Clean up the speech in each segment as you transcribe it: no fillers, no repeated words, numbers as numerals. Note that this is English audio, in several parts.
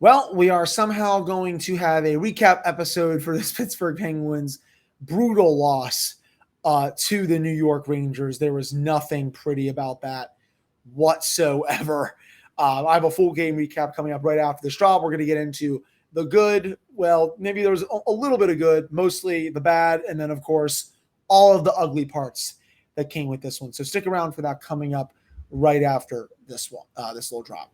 Well, we are somehow going to have a recap episode for this Pittsburgh Penguins brutal loss to the New York Rangers. There was nothing pretty about that whatsoever. I have a full game recap coming up right after this drop. We're going to get into the good. Well, maybe there was a little bit of good, mostly the bad, and then, of course, all of the ugly parts that came with this one. So stick around for that coming up right after this one, this little drop.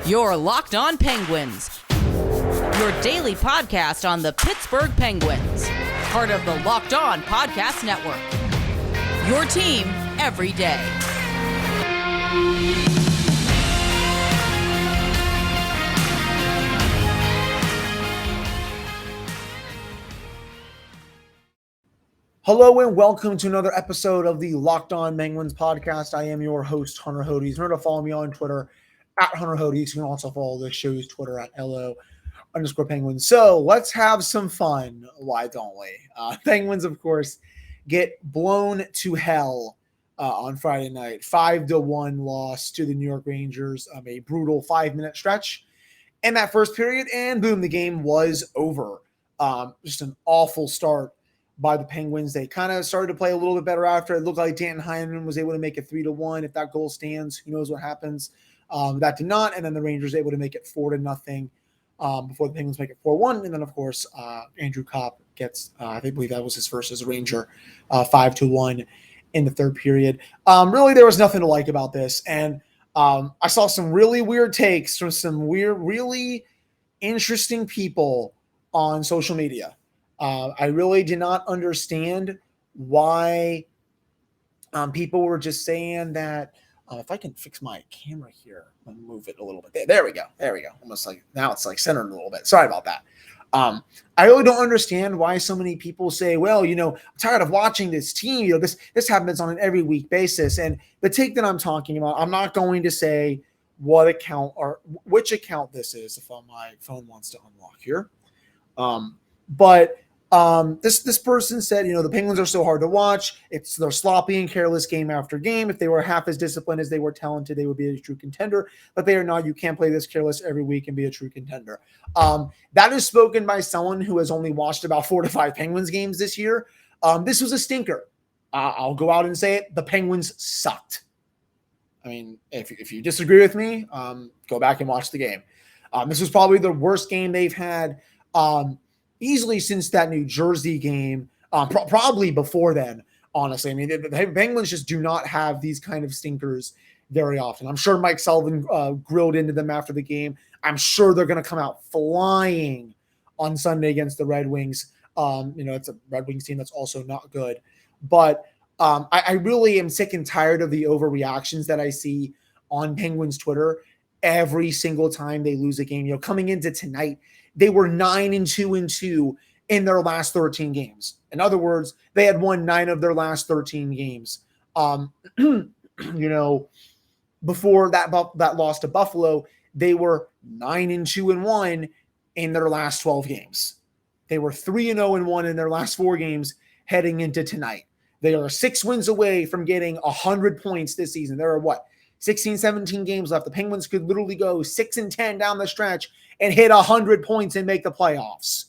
You're Locked On Penguins, your daily podcast on the Pittsburgh Penguins, part of the Locked On Podcast Network, your team every day. Hello and welcome to another episode of the Locked On Penguins podcast. I am your host, Hunter Hodes. Remember to follow me on Twitter at Hunter Hodes. You can also follow the show's Twitter at LO_Penguins. So let's have some fun. Why don't we? Penguins, of course, get blown to hell on Friday night. 5-1 loss to the New York Rangers. A brutal 5-minute stretch in that first period. And boom, the game was over. Just an awful start by the Penguins. They kind of started to play a little bit better after. It looked like Danton Heinen was able to make it 3-1. If that goal stands, who knows what happens. That did not, and then the Rangers able to make it 4-0 before the Penguins make it 4-1, and then of course Andrew Kopp gets, I believe that was his first as a Ranger, 5-1 in the third period. Really, there was nothing to like about this, and I saw some really weird takes from some really interesting people on social media. I really did not understand why people were just saying that. If I can fix my camera here and move it a little bit. There we go. Almost like now it's like centered a little bit. Sorry about that. I really don't understand why so many people say, well, I'm tired of watching this team. This happens on an every week basis. And the take that I'm talking about, I'm not going to say what account or which account this is if my phone wants to unlock here. But this person said, the Penguins are so hard to watch. They're sloppy and careless game after game. If they were half as disciplined as they were talented, they would be a true contender. But they are not. You can't play this careless every week and be a true contender. That is spoken by someone who has only watched about 4 to 5 Penguins games this year. This was a stinker. I'll go out and say it. The Penguins sucked. I mean, if you disagree with me, go back and watch the game. This was probably the worst game they've had. Easily since that New Jersey game, probably before then, honestly. I mean, the Penguins just do not have these kind of stinkers very often. I'm sure Mike Sullivan grilled into them after the game. I'm sure they're going to come out flying on Sunday against the Red Wings. It's a Red Wings team that's also not good. But I really am sick and tired of the overreactions that I see on Penguins Twitter every single time they lose a game. Coming into tonight, they were 9-2 in their last 13 games. In other words, they had won 9 of their last 13 games. Before that loss to Buffalo, they were 9-2-1 in their last 12 games. They were 3-0-1 in their last 4 games heading into tonight. They are 6 wins away from getting 100 points this season. There are 16, 17 games left. The Penguins could literally go 6-10 down the stretch and hit 100 points and make the playoffs.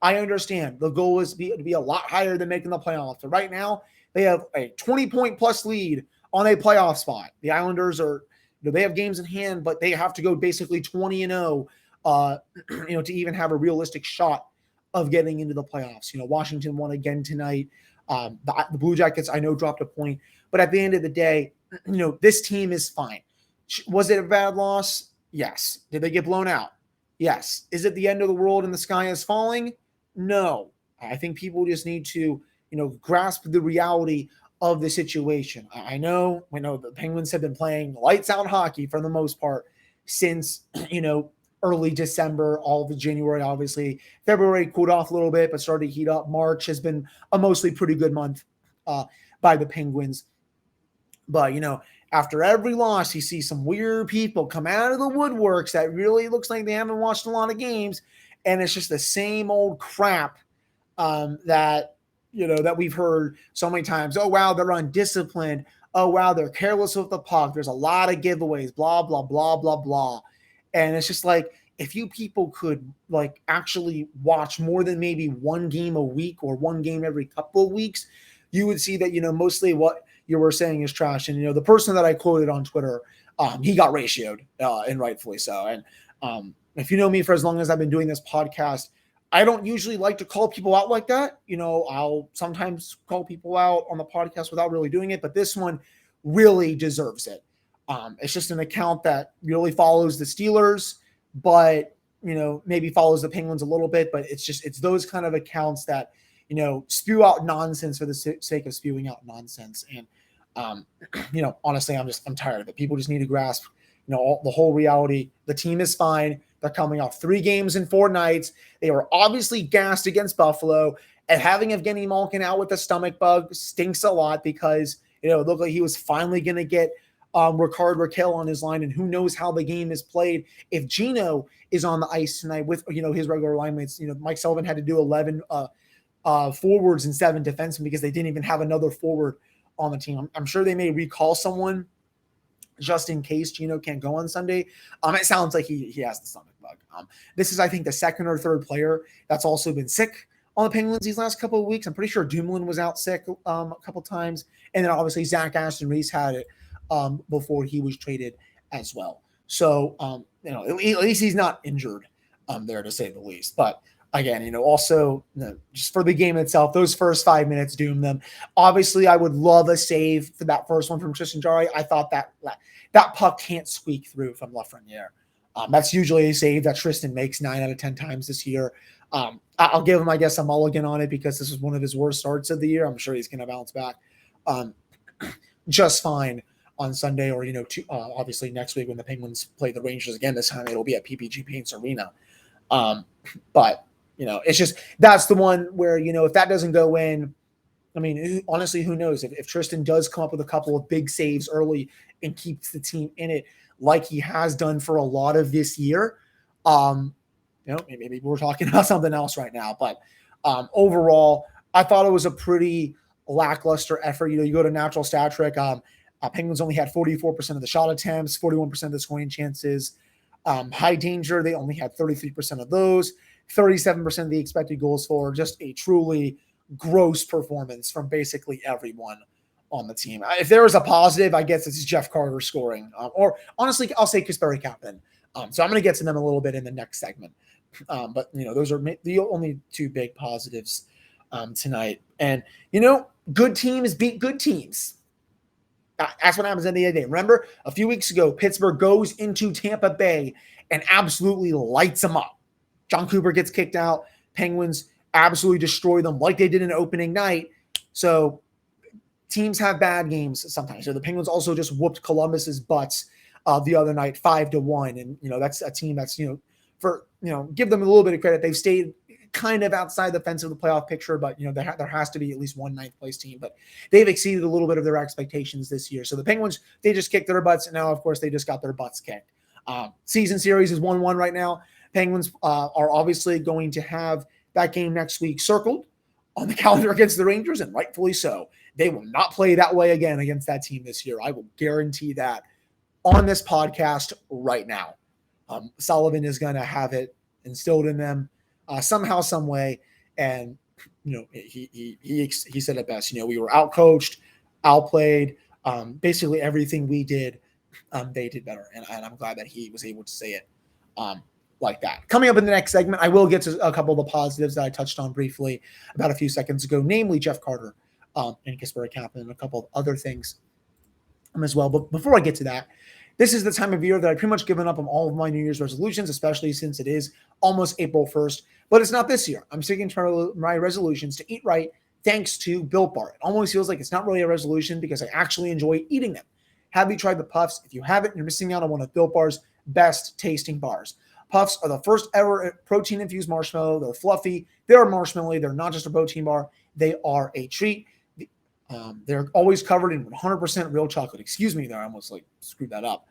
I understand the goal is to be a lot higher than making the playoffs. But right now, they have a 20-point plus lead on a playoff spot. The Islanders they have games in hand, but they have to go basically 20-0, to even have a realistic shot of getting into the playoffs. Washington won again tonight. The Blue Jackets, I know, dropped a point. But at the end of the day, this team is fine. Was it a bad loss? Yes. Did they get blown out? Yes. Is it the end of the world and the sky is falling? No. I think people just need to, grasp the reality of the situation. I know the Penguins have been playing lights out hockey for the most part since, early December, all of January, obviously. February cooled off a little bit, but started to heat up. March has been a mostly pretty good month by the Penguins. But, after every loss, you see some weird people come out of the woodworks that really looks like they haven't watched a lot of games. And it's just the same old crap that we've heard so many times. Oh, wow, they're undisciplined. oh, wow, they're careless with the puck. There's a lot of giveaways, blah, blah, blah, blah, blah. And it's just like, if you people could like actually watch more than maybe one game a week or one game every couple of weeks, you would see that, mostly what you were saying is trash. And, the person that I quoted on Twitter, he got ratioed, and rightfully so. And if you know me for as long as I've been doing this podcast, I don't usually like to call people out like that. I'll sometimes call people out on the podcast without really doing it, but this one really deserves it. It's just an account that really follows the Steelers, but, maybe follows the Penguins a little bit, but it's those kind of accounts that, spew out nonsense for the sake of spewing out nonsense. And, honestly, I'm tired of it. People just need to grasp, the whole reality. The team is fine. They're coming off 3 games in 4 nights. They were obviously gassed against Buffalo, and having Evgeny Malkin out with a stomach bug stinks a lot because, it looked like he was finally going to get Ricard Raquel on his line, and who knows how the game is played. If Gino is on the ice tonight with, his regular line mates, Mike Sullivan had to do 11 forwards and 7 defensemen because they didn't even have another forward on the team. I'm sure they may recall someone just in case Gino can't go on Sunday. It sounds like he has the stomach bug. This is, I think, the second or third player that's also been sick on the Penguins these last couple of weeks. I'm pretty sure Dumoulin was out sick a couple times. And then obviously Zach Aston-Reese had it before he was traded as well. So, at least he's not injured there, to say the least. But again, also just for the game itself, those first 5 minutes doomed them. Obviously, I would love a save for that first one from Tristan Jarry. I thought that puck can't squeak through from Lafreniere. That's usually a save that Tristan makes 9 out of 10 times this year. I'll give him, I guess, a mulligan on it because this was one of his worst starts of the year. I'm sure he's going to bounce back just fine on Sunday, or obviously next week when the Penguins play the Rangers again. This time it'll be at PPG Paints Arena. But it's just, that's the one where, if that doesn't go in, I mean, honestly, who knows if Tristan does come up with a couple of big saves early and keeps the team in it like he has done for a lot of this year. Maybe we're talking about something else right now, but overall, I thought it was a pretty lackluster effort. You go to natural stat trick. Penguins only had 44% of the shot attempts, 41% of the scoring chances. High danger, they only had 33% of those, 37% of the expected goals for. Just a truly gross performance from basically everyone on the team. If there was a positive, I guess it's Jeff Carter scoring. Or honestly, I'll say Kasperi Kapanen. So I'm going to get to them a little bit in the next segment. But, those are the only 2 big positives tonight. And, good teams beat good teams. That's what happens at the end of the day. Remember, a few weeks ago, Pittsburgh goes into Tampa Bay and absolutely lights them up. John Cooper gets kicked out. Penguins absolutely destroy them like they did in opening night. So teams have bad games sometimes. So the Penguins also just whooped Columbus's butts the other night 5-1. And, that's a team that's, give them a little bit of credit. They've stayed kind of outside the fence of the playoff picture, but there has to be at least one 9th place team, but they've exceeded a little bit of their expectations this year. So the Penguins, they just kicked their butts, and now of course they just got their butts kicked. Season series is 1-1 right now. Penguins are obviously going to have that game next week circled on the calendar against the Rangers, and rightfully so. They will not play that way again against that team this year. I will guarantee that on this podcast right now. Sullivan is going to have it instilled in them somehow, some way. And, he said it best. We were outcoached, outplayed. Basically everything we did, they did better. And I'm glad that he was able to say it like that. Coming up in the next segment, I will get to a couple of the positives that I touched on briefly about a few seconds ago, namely Jeff Carter and Kasperi Kapanen and a couple of other things as well. But before I get to that, this is the time of year that I've pretty much given up on all of my New Year's resolutions, especially since it is almost April 1st. But it's not this year. I'm sticking to my resolutions to eat right thanks to Built Bar. It almost feels like it's not really a resolution because I actually enjoy eating them. Have you tried the Puffs? If you haven't, you're missing out on one of Built Bar's best tasting bars. Puffs are the first ever protein-infused marshmallow. They're fluffy. They're marshmallowy. They're not just a protein bar. They are a treat. They're always covered in 100% real chocolate. Excuse me there. I almost screwed that up.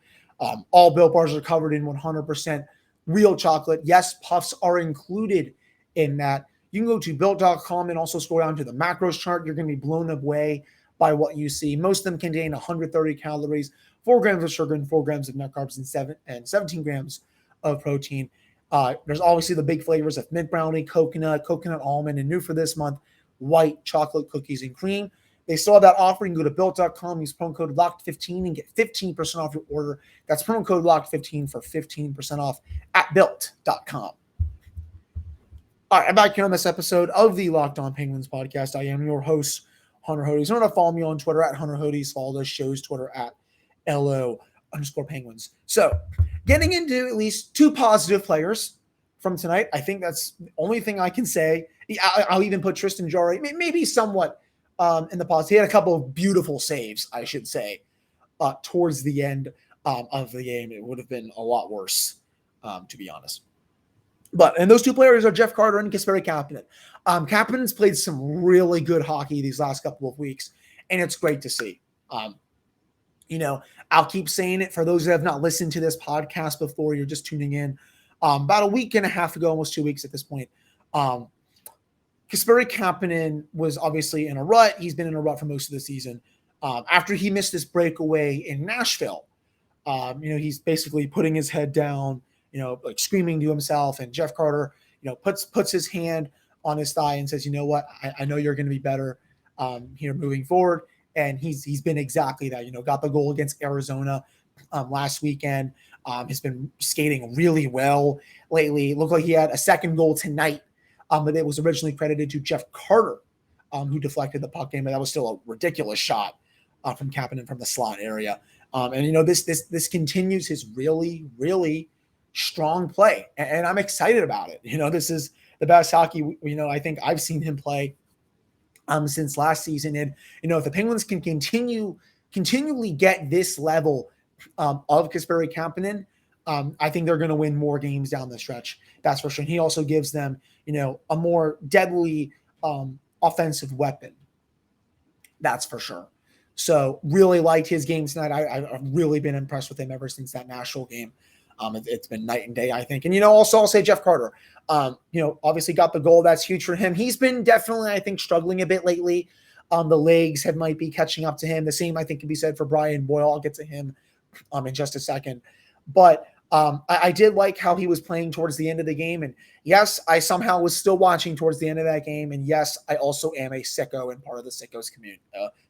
All Built Bars are covered in 100% real chocolate. Yes, Puffs are included in that. You can go to Built.com and also scroll down to the macros chart. You're going to be blown away by what you see. Most of them contain 130 calories, 4 grams of sugar, and 4 grams of net carbs, and 17 grams of protein. There's obviously the big flavors of mint brownie, coconut almond, and new for this month, white chocolate cookies and cream. They still have that offer. You can go to built.com, use promo code LOCKED15 and get 15% off your order. That's promo code LOCKED15 for 15% off at built.com. All right, I'm back here on this episode of the Locked On Penguins podcast. I am your host, Hunter Hodes. Remember to follow me on Twitter at Hunter Hodes. Follow the show's Twitter at LO_Penguins. So, getting into at least 2 positive players from tonight. I think that's the only thing I can say. I'll even put Tristan Jarry, maybe somewhat in the positive. He had a couple of beautiful saves, I should say, towards the end of the game. It would have been a lot worse, to be honest. And those 2 players are Jeff Carter and Kasperi Kapanen. Kapanen's played some really good hockey these last couple of weeks, and it's great to see. I'll keep saying it for those that have not listened to this podcast before, you're just tuning in. About a week and a half ago, almost 2 weeks at this point, Kasperi Kapanen was obviously in a rut. He's been in a rut for most of the season. After he missed this breakaway in Nashville, he's basically putting his head down, like screaming to himself. And Jeff Carter, puts his hand on his thigh and says, you know what, I know you're going to be better here moving forward. And he's been exactly that. Got the goal against Arizona last weekend. Has been skating really well lately. Looked like he had a second goal tonight, but it was originally credited to Jeff Carter, who deflected the puck in, but that was still a ridiculous shot from Kapanen from the slot area. This continues his really, really strong play, and I'm excited about it. This is the best hockey I think I've seen him play since last season. And if the Penguins can continually get this level of Kasperi Kapanen, I think they're going to win more games down the stretch. That's for sure. And he also gives them a more deadly offensive weapon. That's for sure. So really liked his game tonight. I've really been impressed with him ever since that Nashville game. It's been night and day, I think. And, also I'll say Jeff Carter, obviously got the goal. That's huge for him. He's been definitely, I think, struggling a bit lately. The legs might be catching up to him. The same, I think, can be said for Brian Boyle. I'll get to him in just a second. But I did like how he was playing towards the end of the game. And yes, I somehow was still watching towards the end of that game. And yes, I also am a sicko and part of the sickos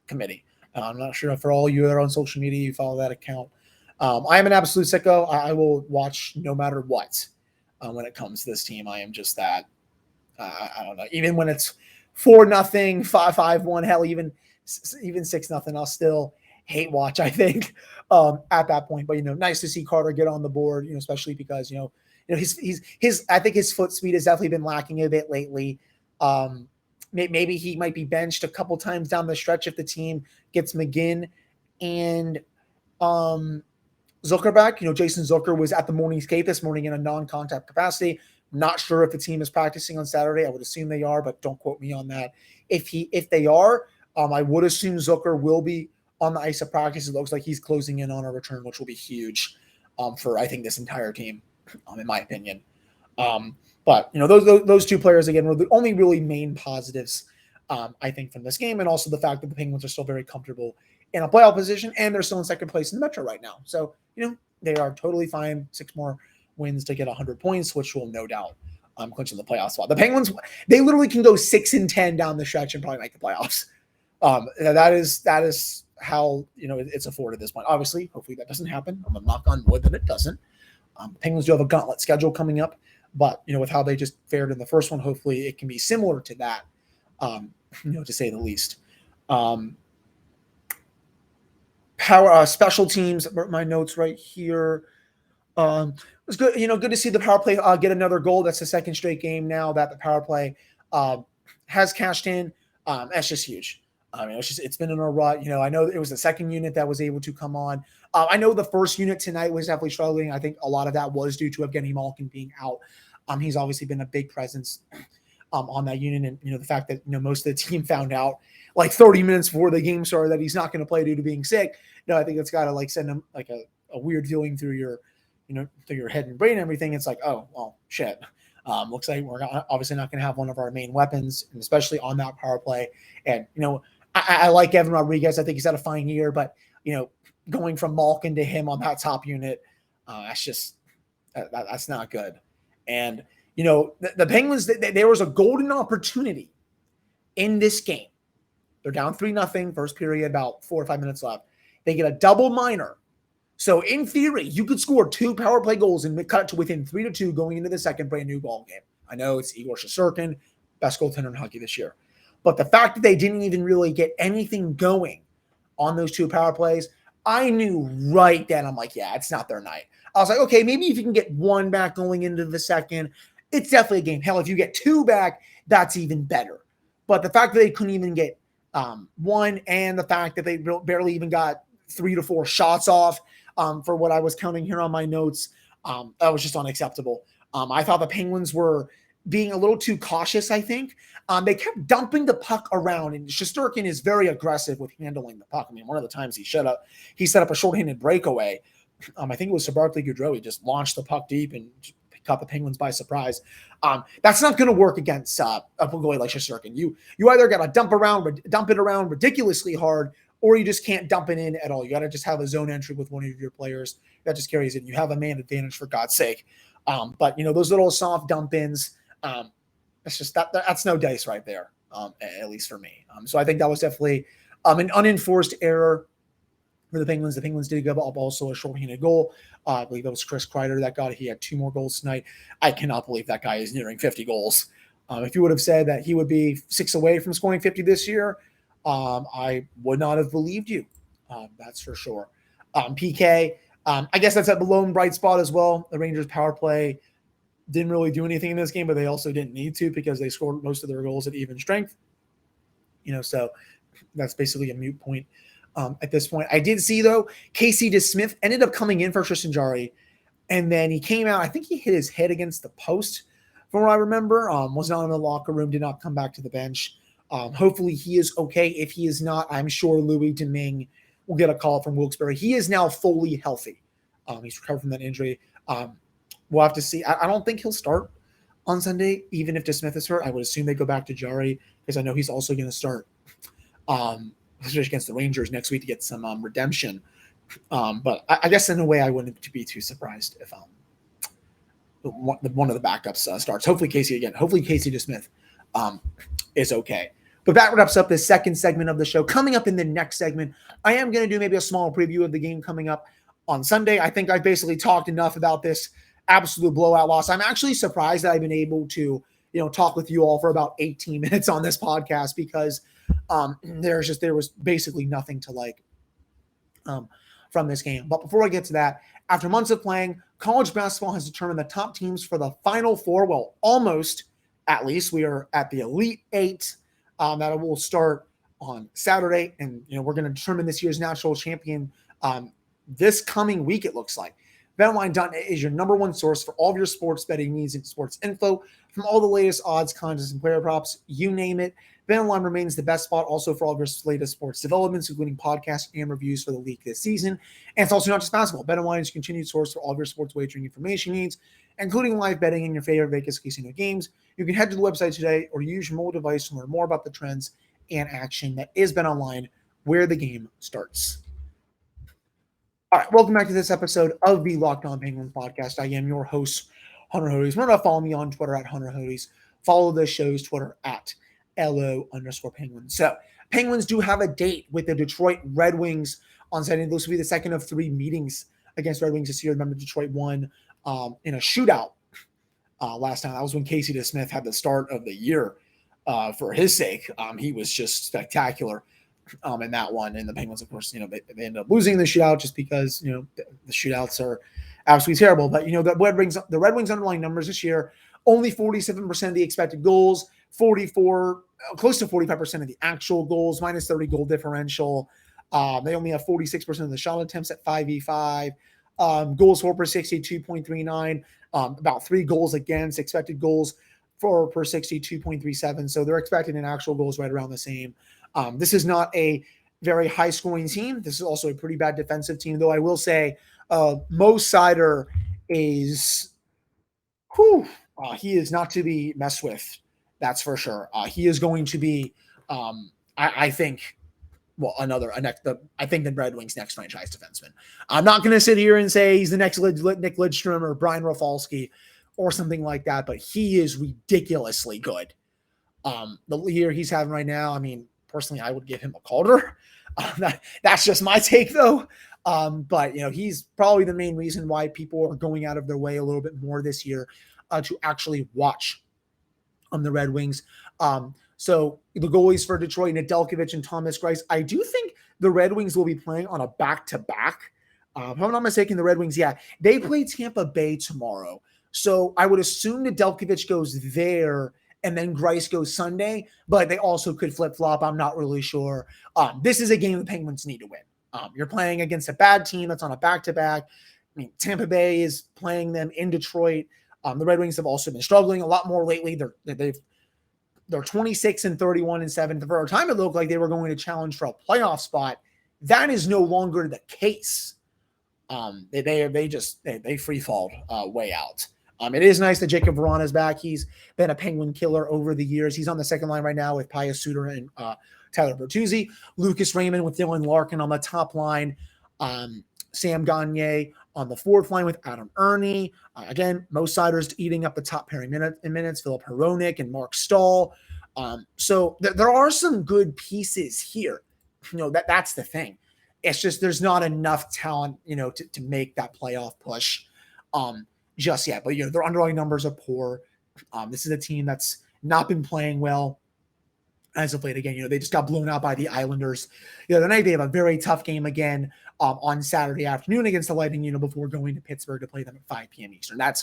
committee. I'm not sure if for all you that are on social media, you follow that account. I am an absolute sicko. I will watch no matter what when it comes to this team. I am just that. I don't know. Even when it's 4-0, 5-1, hell, even 6-0, I'll still hate watch, I think, at that point. But, nice to see Carter get on the board, especially because, his I think his foot speed has definitely been lacking a bit lately. Maybe he might be benched a couple times down the stretch if the team gets McGinn and Zucker back. Jason Zucker was at the morning skate this morning in a non-contact capacity. Not sure if the team is practicing on Saturday. I would assume they are, but don't quote me on that. If they are, I would assume Zucker will be on the ice of practice. It looks like he's closing in on a return, which will be huge for, I think, this entire team, in my opinion. But those 2 players, again, were the only really main positives, I think, from this game, and also the fact that the Penguins are still very comfortable in a playoff position, and they're still in second place in the Metro right now. So, they are totally fine. 6 more wins to get 100 points, which will no doubt clinch in the playoff spot. The Penguins, they literally can go 6-10 down the stretch and probably make the playoffs. That is how it's afforded at this point. Obviously, hopefully that doesn't happen. I'm gonna knock on wood that it doesn't. Penguins do have a gauntlet schedule coming up, but with how they just fared in the first one, hopefully it can be similar to that. To say the least. Power special teams. My notes right here. It was good. Good to see the power play get another goal. That's the second straight game now that the power play has cashed in. That's just huge. It's been in a rut. I know it was the second unit that was able to come on. I know the first unit tonight was definitely struggling. I think a lot of that was due to Evgeny Malkin being out. He's obviously been a big presence on that unit, and the fact that most of the team found out like 30 minutes before the game started that he's not going to play due to being sick. I think it's got to send him like a weird feeling through your through your head and brain and everything. It's like, oh well, shit. Looks like we're obviously not going to have one of our main weapons, and especially on that power play. And I like Evan Rodriguez. I think he's had a fine year, but going from Malkin to him on that top unit, that's not good. And the Penguins, there was a golden opportunity in this game. They're down 3-0, first period, about 4 or 5 minutes left. They get a double minor. So in theory, you could score 2 power play goals and cut it to within 3-2 going into the second brand new ball game. I know it's Igor Shesterkin, best goaltender in hockey this year. But the fact that they didn't even really get anything going on those 2 power plays, I knew right then, I'm like, yeah, it's not their night. I was like, okay, maybe if you can get 1 back going into the second, it's definitely a game. Hell, if you get 2 back, that's even better. But the fact that they couldn't even get 1, and the fact that they barely even got 3 to 4 shots off, for what I was counting here on my notes, that was just unacceptable. I thought the Penguins were being a little too cautious, I think. They kept dumping the puck around, and Shesterkin is very aggressive with handling the puck. I mean, one of the times he set up a shorthanded breakaway. I think it was to Barclay Goodrow. He just launched the puck deep and caught the Penguins by surprise. That's not going to work against a goalie like Shesterkin. You either got to dump it around ridiculously hard, or you just can't dump it in at all. You got to just have a zone entry with one of your players that just carries it. You have a man advantage, for God's sake. But those little soft dump ins, it's just that's no dice right there, at least for me. So I think that was definitely an unenforced error for the Penguins. The Penguins did give up also a shorthanded goal. I believe that was Chris Kreider that got it. He had 2 more goals tonight. I cannot believe that guy is nearing 50 goals. If you would have said that he would be 6 away from scoring 50 this year, I would not have believed you. That's for sure. PK, I guess that's a lone bright spot as well. The Rangers power play didn't really do anything in this game, but they also didn't need to because they scored most of their goals at even strength. So that's basically a moot point at this point. I did see, though, Casey DeSmith ended up coming in for Tristan Jarry, and then he came out. I think he hit his head against the post, from what I remember. Was not in the locker room, did not come back to the bench. Hopefully he is okay. If he is not, I'm sure Louis Domingue will get a call from Wilkes-Barre. He is now fully healthy. He's recovered from that injury. We'll have to see. I don't think he'll start on Sunday, even if DeSmith is hurt. I would assume they go back to Jarry because I know he's also going to start especially against the Rangers next week to get some redemption. But I guess in a way I wouldn't be too surprised if one of the backups starts. Hopefully Casey DeSmith is okay. But that wraps up the second segment of the show. Coming up in the next segment, I am going to do maybe a small preview of the game coming up on Sunday. I think I've basically talked enough about this absolute blowout loss. I'm actually surprised that I've been able to, talk with you all for about 18 minutes on this podcast because there was basically nothing to like from this game. But before I get to that, after months of playing, college basketball has determined the top teams for the Final Four. Well, almost, at least. We are at the Elite Eight. That will start on Saturday, and we're going to determine this year's national champion this coming week, it looks like. BetOnline.net is your number one source for all of your sports betting needs and sports info, from all the latest odds, contests, and player props, you name it. BetOnline remains the best spot also for all of your latest sports developments, including podcasts and reviews for the league this season. And it's also not just basketball. BetOnline is your continued source for all of your sports wagering information needs, including live betting in your favorite Vegas casino games. You can head to the website today or use your mobile device to learn more about the trends and action that is BetOnline, where the game starts. All right, welcome back to this episode of the Locked On Penguins podcast. I am your host, Hunter Hodes. Remember to follow me on Twitter at Hunter Hodes. Follow the show's Twitter at LO_Penguins. So, Penguins do have a date with the Detroit Red Wings on Saturday. This will be the second of 3 meetings against Red Wings this year. Remember, Detroit won in a shootout last time. That was when Casey DeSmith had the start of the year for his sake. He was just spectacular in that one. And the Penguins, of course, they ended up losing the shootout just because, the shootouts are absolutely terrible. But, the Red Wings underlying numbers this year, only 47% of the expected goals, close to 45% of the actual goals, minus 30 goal differential. They only have 46% of the shot attempts at 5v5. Goals for per 62.39, about 3 goals against, expected goals for per 62.37. So they're expecting an actual goals right around the same. This is not a very high scoring team. This is also a pretty bad defensive team, though I will say Mo Seider is, he is not to be messed with. That's for sure. He is going to be, I think, I think the Red Wings' next franchise defenseman. I'm not going to sit here and say he's the next Nick Lidstrom or Brian Rafalski or something like that, but he is ridiculously good. The year he's having right now, I mean, personally, I would give him a Calder. That's just my take, though. But he's probably the main reason why people are going out of their way a little bit more this year to actually watch the Red Wings. So the goalies for Detroit, Nedeljkovic and Thomas Greiss. I do think the Red Wings will be playing on a back-to-back. If I'm not mistaken, the Red Wings, they play Tampa Bay tomorrow. So I would assume Nedeljkovic goes there and then Greiss goes Sunday, but they also could flip-flop. I'm not really sure. This is a game the Penguins need to win. You're playing against a bad team that's on a back-to-back. I mean, Tampa Bay is playing them in Detroit. The Red Wings have also been struggling a lot more lately. They're 26 and 31 and 7. For a time, it looked like they were going to challenge for a playoff spot. That is no longer the case. They free fall way out. It is nice that Jacob Vrana is back. He's been a Penguin killer over the years. He's on the second line right now with Pius Suter and Tyler Bertuzzi. Lucas Raymond with Dylan Larkin on the top line. Sam Gagner on the fourth line with Adam Ernie. Again, Mo Seider's eating up the top pairing minutes. Philip Hronik and Mark Stahl. So there are some good pieces here. That's the thing. It's just there's not enough talent, to make that playoff push just yet. But their underlying numbers are poor. This is a team that's not been playing well as of late. Again, they just got blown out by the Islanders the other night. They have a very tough game again on Saturday afternoon against the Lightning, before going to Pittsburgh to play them at 5 p.m. Eastern. I'm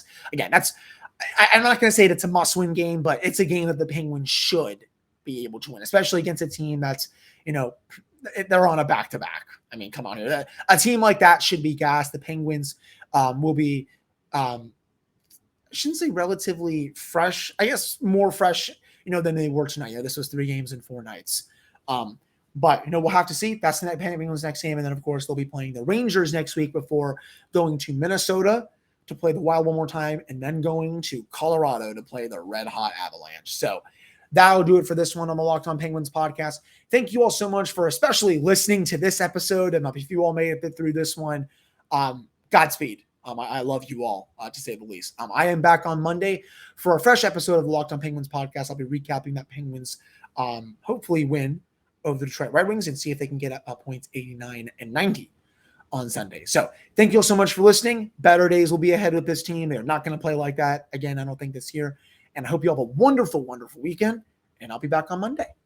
not going to say it's a must-win game, but it's a game that the Penguins should be able to win, especially against a team that's, they're on a back-to-back. I mean, come on here. A team like that should be gassed. The Penguins will be, I shouldn't say relatively fresh, I guess more fresh, than they were tonight. This was 3 games in 4 nights. But, we'll have to see. That's the Penguins' next game. And then, of course, they'll be playing the Rangers next week before going to Minnesota to play the Wild one more time and then going to Colorado to play the red-hot Avalanche. So that'll do it for this one on the Locked On Penguins podcast. Thank you all so much for especially listening to this episode. And if you all made it through this one, Godspeed. I love you all, to say the least. I am back on Monday for a fresh episode of the Locked On Penguins podcast. I'll be recapping that Penguins hopefully win over the Detroit Red Wings and see if they can get up points 89 and 90 on Sunday. So thank you all so much for listening. Better days will be ahead with this team. They're not going to play like that again, I don't think, this year. And I hope you all have a wonderful, wonderful weekend. And I'll be back on Monday.